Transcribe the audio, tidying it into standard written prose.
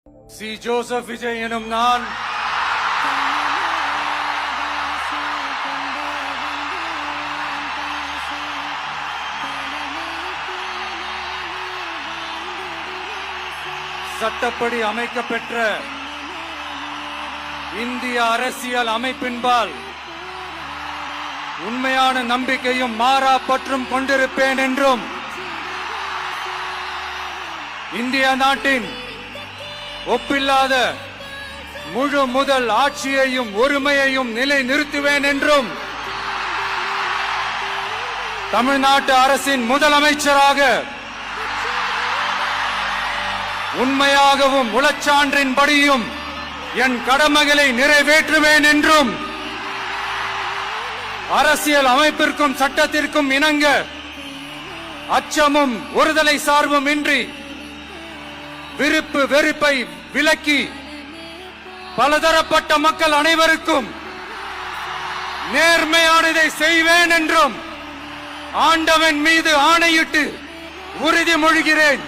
C Joseph Vijay எனும் நான் சட்டப்படி அமைக்கப்பெற்ற இந்திய அரசியல் அமைப்பின்பால் உண்மையான நம்பிக்கையும் மாறா பற்றும் கொண்டிருப்பேன் என்றும் இந்திய நாட்டின் ஒப்பில்லாத முழு முதல் ஆட்சியையும் ஒருமையையும் நிலை நிறுத்துவேன் என்றும் தமிழ்நாட்டு அரசின் முதலமைச்சராக உண்மையாகவும் உளச்சான்றின்படியும் என் கடமைகளை நிறைவேற்றுவேன் என்றும் அரசியல் அமைப்பிற்கும் சட்டத்திற்கும் இணங்க அச்சமும் ஒருதலை சார்பும் இன்றி விருப்பு வெறுப்பை விலக்கி பலதரப்பட்ட மக்கள் அனைவருக்கும் நேர்மையானதை செய்வேன் என்றும் ஆண்டவன் மீது ஆணையிட்டு உறுதிமொழிகிறேன்.